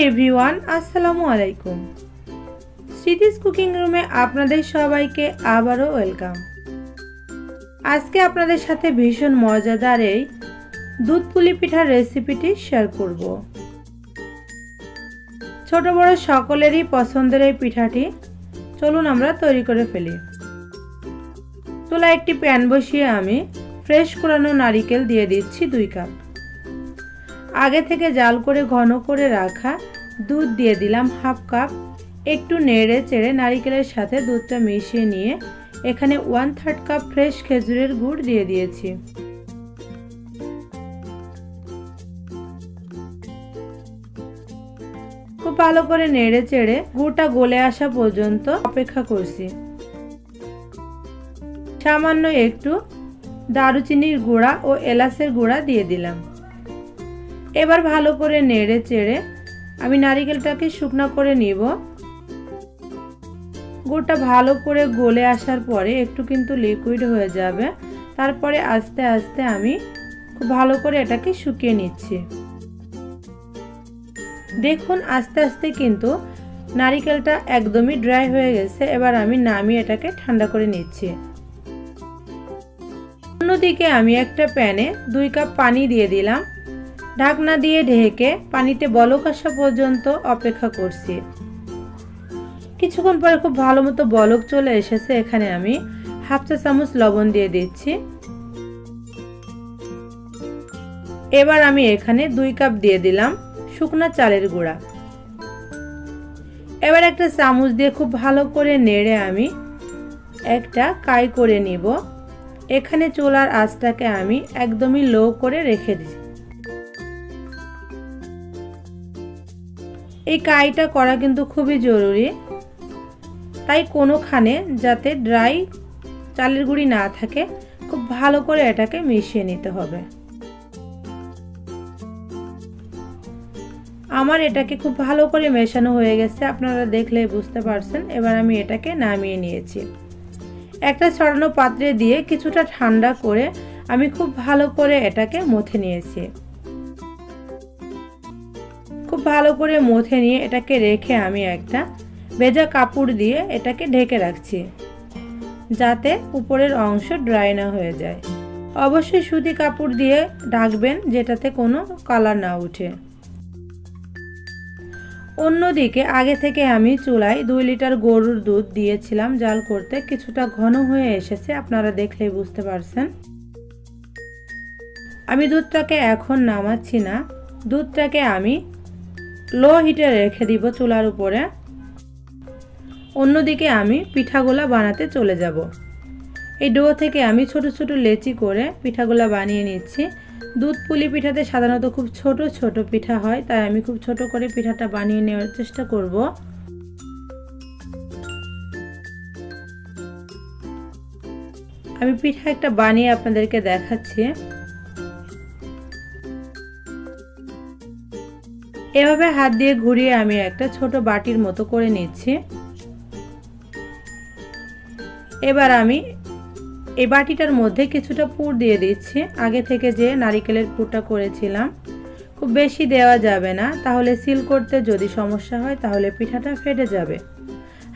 Everyone, আসসালামু আলাইকুম। স্মৃতিস cooking রুমে আপনাদের সবাইকে আবারও ওয়েলকাম। আজকে আপনাদের সাথে ভীষণ মজাদার এই দুধ পুলি পিঠার রেসিপিটি শেয়ার করব। ছোট বড় সকলেরই পছন্দের এই পিঠাটি চলুন আমরা তৈরি করে ফেলি। চুলায় একটি প্যান বসিয়ে আমি ফ্রেশ কোরানো নারিকেল দিয়ে দিচ্ছি 2 কাপ। আগে থেকে জাল করে ঘন করে রাখা দুধ দিয়ে দিলাম 1/2 কাপ। একটু নেড়ে চেড়ে নারিকেলের সাথে দুধটা মিশিয়ে নিয়ে এখানে 1/3 কাপ ফ্রেশ খেজুরের গুড় দিয়ে দিয়েছি। খুব ভালো করে নেড়ে চেড়ে গুড়টা গলে আসা পর্যন্ত অপেক্ষা করছি। সামান্য একটু দারুচিনির গুঁড়া ও এলাচের গুঁড়া দিয়ে দিলাম। এবার ভালো করে নেড়ে চেড়ে আমি নারিকেলটাকে শুকনো করে নিব। গুড়টা ভালো করে গলে আসার পরে একটু কিন্তু লিকুইড হয়ে যাবে। তারপরে আস্তে আস্তে আমি খুব ভালো করে এটাকে শুকিয়ে নিচ্ছি। দেখুন আস্তে আস্তে কিন্তু নারিকেলটা একদমই ড্রাই হয়ে গেছে। এবার আমি নামিয়ে এটাকে ঠান্ডা করে নিচ্ছি। অন্যদিকে আমি একটা প্যানে 2 কাপ পানি দিয়ে দিলাম। ঢাকনা দিয়ে ঢেকে পানিতে বলক আসা পর্যন্ত অপেক্ষা করছি। কিছুক্ষণ পরে খুব ভালো মতো বলক চলে এসেছে। এখানে আমি 1/2 চা চামচ লবণ দিয়ে দিচ্ছি। এবার আমি এখানে 2 কাপ দিয়ে দিলাম শুকনা চালের গুঁড়া। এবার একটা চামচ দিয়ে খুব ভালো করে নেড়ে আমি একটা কাই করে নিব। এখানে চুলার আঁচটাকে আমি একদমই লো করে রেখে দিই। এই কাইটা করা কিন্তু খুবই জরুরি, তাই কোনোখানে যাতে ড্রাই চালের গুঁড়ি না থাকে খুব ভালো করে এটাকে মিশিয়ে নিতে হবে। আমার এটাকে খুব ভালো করে মেশানো হয়ে গেছে, আপনারা দেখলেই বুঝতে পারছেন। এবার আমি এটাকে নামিয়ে নিয়েছি। একটা ছড়ানো পাত্রে দিয়ে কিছুটা ঠান্ডা করে আমি খুব ভালো করে এটাকে মথে নিয়েছি। খুব ভালো করে মথে নিয়ে এটাকে রেখে আমি একটা ভেজা কাপড় দিয়ে এটাকে ঢেকে রাখছি, যাতে উপরের অংশ ড্রাই না হয়ে যায়। অবশ্যই সুতি কাপড় দিয়ে ঢাকবেন, যেটাতে কোনো কালার না উঠে। অন্যদিকে আগে থেকে আমি চুলায় 2 লিটার গরুর দুধ দিয়েছিলাম জাল করতে। কিছুটা ঘন হয়ে এসেছে, আপনারা দেখলেই বুঝতে পারছেন। আমি দুধটাকে এখন নামাচ্ছি না, দুধটাকে আমি লো হিটে রেখে দিব চুলার উপরে। অন্যদিকে আমি পিঠাগুলা বানাতে চলে যাব। এই ডো থেকে আমি ছোট ছোট লেচি করে পিঠাগুলা বানিয়ে নিচ্ছি। দুধ পুলি পিঠাতে সাধারণত খুব ছোট ছোট পিঠা হয়, তাই আমি খুব ছোট করে পিঠাটা বানিয়ে নেওয়ার চেষ্টা করব। আমি পিঠা একটা বানিয়ে আপনাদেরকে দেখাচ্ছি। এভাবে হাত দিয়ে ঘুরিয়ে আমি একটা ছোট বাটির মতো করে নিচ্ছি। এবার আমি এই বাটিটার মধ্যে কিছুটা পুর দিয়ে দিচ্ছি। আগে থেকে যে নারিকেলের পুরটা করেছিলাম, খুব বেশি দেওয়া যাবে না, তাহলে সিল করতে যদি সমস্যা হয় তাহলে পিঠাটা ফেটে যাবে।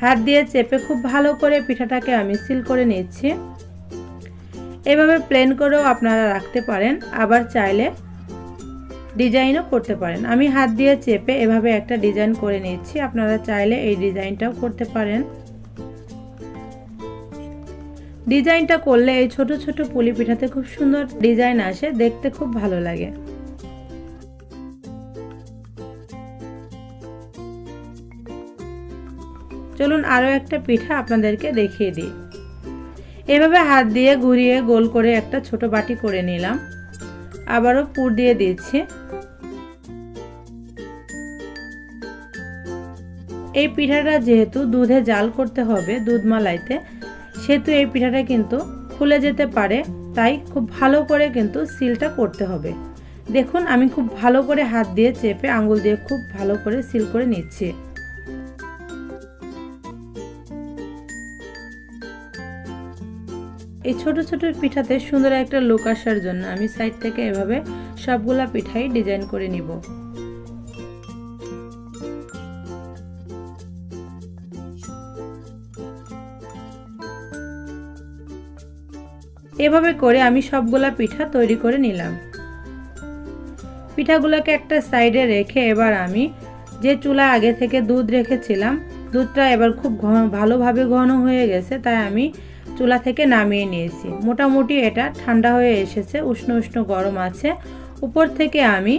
হাত দিয়ে চেপে খুব ভালো করে পিঠাটাকে আমি সিল করে নিচ্ছি। এভাবে প্লেন করেও আপনারা রাখতে পারেন, আবার চাইলে ডিজাইনও করতে পারেন। আমি হাত দিয়ে চেপে এভাবে একটা ডিজাইন করে নিচ্ছি। আপনারা চাইলে এই ডিজাইনটাও করতে পারেন। ডিজাইনটা করলে এই ছোট ছোট পুলি পিঠাতে খুব সুন্দর ডিজাইন আসে, দেখতে খুব ভালো লাগে। চলুন আরো একটা পিঠা আপনাদেরকে দেখিয়ে দিই। এভাবে হাত দিয়ে ঘুরিয়ে গোল করে একটা ছোট বাটি করে নিলাম। আবারও পুর দিয়ে দিচ্ছি। এই পিঠাটা যেহেতু দুধে জাল করতে হবে দুধ মালাইতে, সেহেতু এই পিঠাটা কিন্তু খুলে যেতে পারে, তাই খুব ভালো করে কিন্তু সিলটা করতে হবে। দেখুন আমি খুব ভালো করে হাত দিয়ে চেপে আঙ্গুল দিয়ে খুব ভালো করে সিল করে নিচ্ছি। এই ছোট ছোট পিঠাতে সুন্দর একটা লুক আসার জন্য আমি সাইড থেকে এভাবে সবগুলা পিঠাই ডিজাইন করে নিব। এভাবে করে আমি সবগুলা পিঠা তৈরি করে নিলাম। পিঠাগুলোকে একটা সাইডে রেখে এবার আমি যে চুলা আগে থেকে দুধ রেখেছিলাম, দুধটা এবার খুব ভালোভাবে ঘন হয়ে গেছে, তাই আমি চুলা থেকে নামিয়ে নিয়েছি। মোটামুটি এটা ঠান্ডা হয়ে এসেছে, উষ্ণ উষ্ণ গরম আছে। উপর থেকে আমি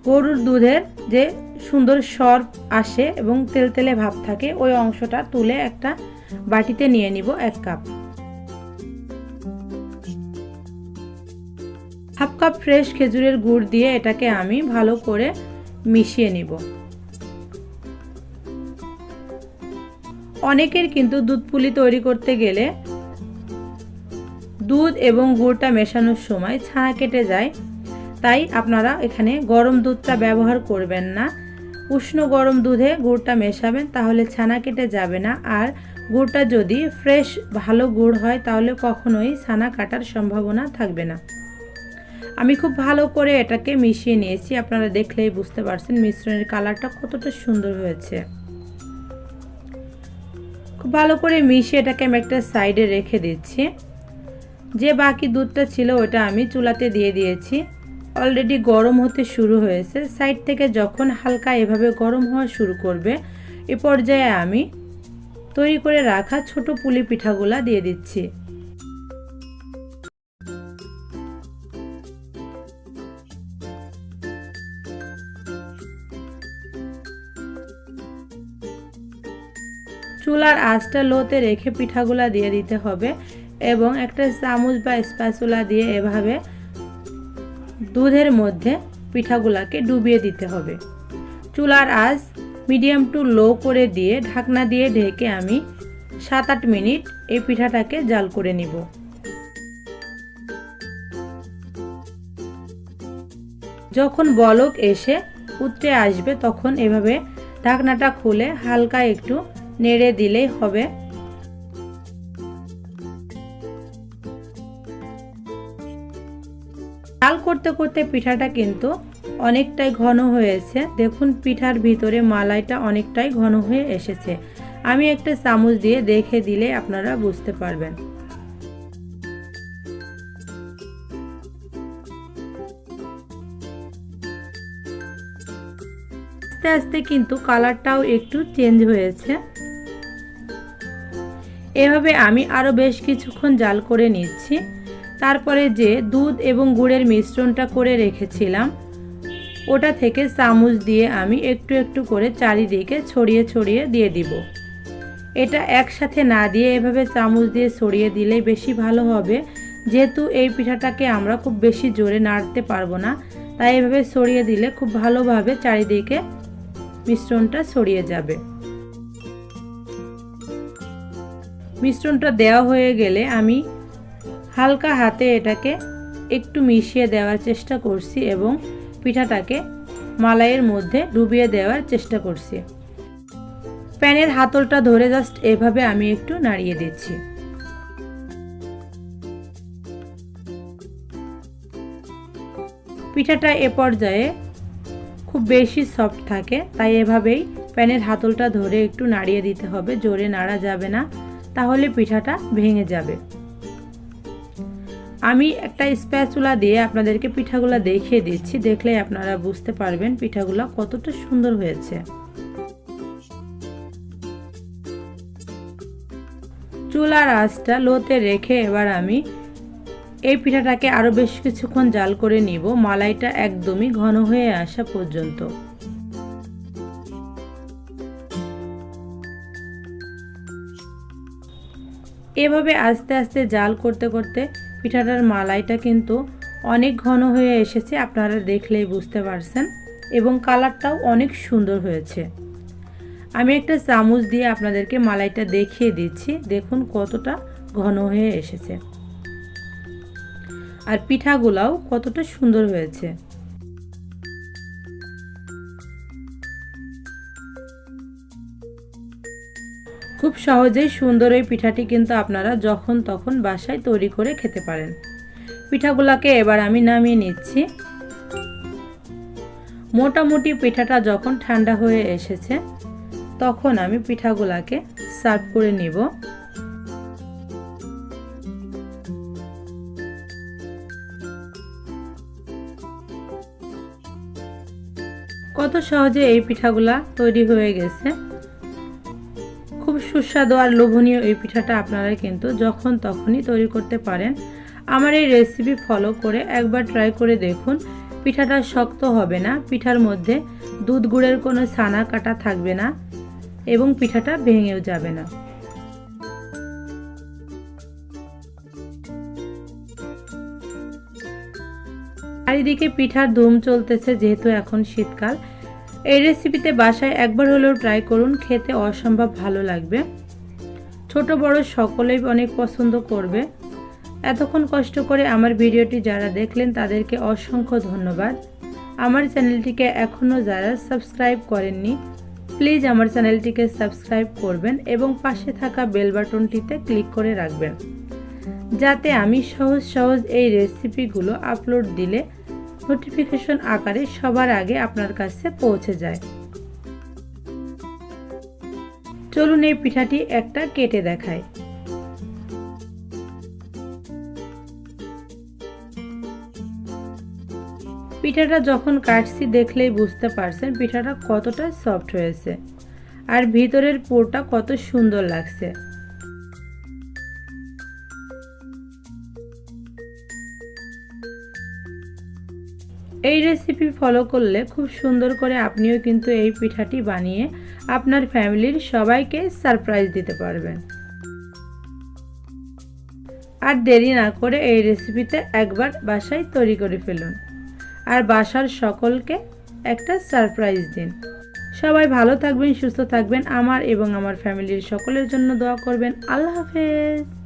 গরুর দুধের যে সুন্দর সর আসে এবং তেলতেলে ভাব থাকে, ওই অংশটা তুলে একটা বাটিতে নিয়ে নিব 1 কাপ। হাফ কাপ ফ্রেশ খেজুরের গুড় দিয়ে এটাকে আমি ভালো করে মিশিয়ে নিব। অনেকের কিন্তু দুধ পুলি তৈরি করতে গেলে দুধ এবং গুড়টা মেশানোর সময় ছানা কেটে যায়, তাই আপনারা এখানে গরম দুধটা ব্যবহার করবেন না। উষ্ণ গরম দুধে গুড়টা মেশাবেন, তাহলে ছানা কেটে যাবে না। আর গুড়টা যদি ফ্রেশ ভালো গুড় হয় তাহলে কখনোই ছানা কাটার সম্ভাবনা থাকবে না। আমি খুব ভালো করে এটাকে মিশিয়ে নিয়েছি, আপনারা দেখলেই বুঝতে পারছেন মিশ্রণের কালারটা কতটা সুন্দর হয়েছে। খুব ভালো করে মিশিয়ে এটাকে আমি একটা সাইডে রেখে দিচ্ছি। যে বাকি দুধটা ছিল ওটা আমি চুলাতে দিয়ে দিয়েছি। অলরেডি গরম হতে শুরু হয়েছে। সাইড থেকে যখন হালকা এভাবে গরম হওয়া শুরু করবে, এ পর্যায়ে আমি তৈরি করে রাখা ছোট পুলি পিঠাগুলা দিয়ে দিচ্ছি। চুলার আঁচটা লোতে রেখে পিঠাগুলা দিয়ে দিতে হবে এবং একটা চামচ বা স্প্যাচুলা দিয়ে এভাবে দুধের মধ্যে পিঠাগুলাকে ডুবিয়ে দিতে হবে। চুলার আঁচ মিডিয়াম টু লো করে দিয়ে ঢাকনা দিয়ে ঢেকে আমি 7-8 মিনিট এই পিঠাটাকে জাল করে নিব। যখন বলক এসে উতরে আসবে তখন এভাবে ঢাকনাটা খুলে হালকা একটু নেড়ে দিলেই হবে। জাল করতে করতে পিঠাটা কিন্তু অনেকটাই ঘন হয়েছে। দেখুন পিঠার ভিতরে মালাইটা অনেকটাই ঘন হয়ে এসেছে। আমি একটা চামচ দিয়ে দেখে দিলে আপনারা বুঝতে পারবেন। আস্তে আস্তে কিন্তু কালারটাও একটু চেঞ্জ হয়েছে। এভাবে আমি আরো বেশ কিছুক্ষণ জাল করে নিচ্ছি। তারপরে যে দুধ এবং গুড়ের মিশ্রণটা করে রেখেছিলাম, ওটা থেকে চামচ দিয়ে আমি একটু একটু করে চারিদিকে ছড়িয়ে ছড়িয়ে দিয়ে দিব। এটা একসাথে না দিয়ে এভাবে চামচ দিয়ে ছড়িয়ে দিলেই বেশি ভালো হবে, যেহেতু এই পিঠাটাকে আমরা খুব বেশি জোরে নাড়তে পারবো না, তাই এভাবে ছড়িয়ে দিলে খুব ভালোভাবে চারিদিকে মিশ্রণটা ছড়িয়ে যাবে। মিশ্রণটা দেওয়া হয়ে গেলে আমি হালকা হাতে এটাকে একটু মিশিয়ে দেওয়ার চেষ্টা করছি এবং পিঠাটাকে মালাইয়ের মধ্যে ডুবিয়ে দেওয়ার চেষ্টা করছি। প্যানের হাতলটা ধরে জাস্ট এভাবে আমি একটু নাড়িয়ে দিচ্ছি। পিঠাটা এ পর্যায়ে খুব বেশি সফট থাকে, তাই এভাবেই প্যানের হাতলটা ধরে একটু নাড়িয়ে দিতে হবে। জোরে নাড়া যাবে না, তাহলে পিঠাটা ভেঙে যাবে। আমি একটা স্প্যাচুলা দিয়ে আপনাদেরকে পিঠাগুলা দেখিয়ে দিচ্ছি, দেখলে আপনারা বুঝতে পারবেন পিঠাগুলা কতটা সুন্দর হয়েছে। চুলার আঁচটা লোতে রেখে এবার আমি এই পিঠাটাকে আরো বেশ কিছুক্ষণ জাল করে নিব, মালাইটা একদমই ঘন হয়ে আসা পর্যন্ত। এভাবে আস্তে আস্তে জাল করতে করতে পিঠাটার মালাইটা কিন্তু অনেক ঘন হয়ে এসেছে, আপনারা দেখলেই বুঝতে পারছেন, এবং কালারটাও অনেক সুন্দর হয়েছে। আমি একটা চামচ দিয়ে আপনাদেরকে মালাইটা দেখিয়ে দিচ্ছি, দেখুন কতটা ঘন হয়ে এসেছে আর পিঠাগুলাও কতটা সুন্দর হয়েছে। খুব সহজেই সুন্দর এই পিঠাটি কিন্তু আপনারা যখন তখন বাসায় তৈরি করে খেতে পারেন। পিঠাগুলাকে এবার আমি নামিয়ে নিচ্ছি। মোটামুটি পিঠাটা যখন ঠান্ডা হয়ে এসেছে তখন আমি পিঠাগুলাকে সার্ভ করে নিব। কত সহজে এই পিঠাগুলা তৈরি হয়ে গেছে। খুব সুস্বাদু আর লোভনীয় এই পিঠাটা আপনারা কিন্তু যখন তখনই তৈরি করতে পারেন। আমার এই রেসিপি ফলো করে একবার ট্রাই করে দেখুন। পিঠাটা শক্ত হবে না, পিঠার মধ্যে দুধ গুড়ের কোনো ছানা কাটা থাকবে না এবং পিঠাটা ভেঙেও যাবে না। চারিদিকে পিঠার ধুম চলতেছে, যেহেতু এখন শীতকাল। এই রেসিপিতে বাসায় একবার হলেও ট্রাই করুন, খেতে অসম্ভব ভালো লাগবে। ছোট বড় সকলেই অনেক পছন্দ করবে। এতক্ষণ কষ্ট করে আমার ভিডিওটি যারা দেখলেন তাদেরকে অসংখ্য ধন্যবাদ। আমার চ্যানেলটিকে এখনও যারা সাবস্ক্রাইব করেননি প্লিজ আমার চ্যানেলটিকে সাবস্ক্রাইব করবেন এবং পাশে থাকা বেল বাটনটিতে ক্লিক করে রাখবেন, যাতে আমি সহজ এই রেসিপিগুলো আপলোড দিলে নোটিফিকেশন আকারে সবার আগে আপনার কাছে পৌঁছে যায়। চলুন এই পিঠাটি একটা কেটে দেখাই। পিঠাটা যখন কাটছি দেখলেই বুঝতে পারছেন পিঠাটা কতটা সফট হয়েছে আর ভিতরের পুরটা কত সুন্দর লাগছে। এই রেসিপি ফলো করলে খুব সুন্দর করে আপনিও কিন্তু এই পিঠাটি বানিয়ে আপনার ফ্যামিলির সবাইকে সারপ্রাইজ দিতে পারবেন। আর দেরি না করে এই রেসিপিতে একবার বাসায় তৈরি করে ফেলুন আর বাসার সকলকে একটা সারপ্রাইজ দিন। সবাই ভালো থাকবেন, সুস্থ থাকবেন। আমার এবং আমার ফ্যামিলির সকলের জন্য দোয়া করবেন। আল্লাহ হাফেজ।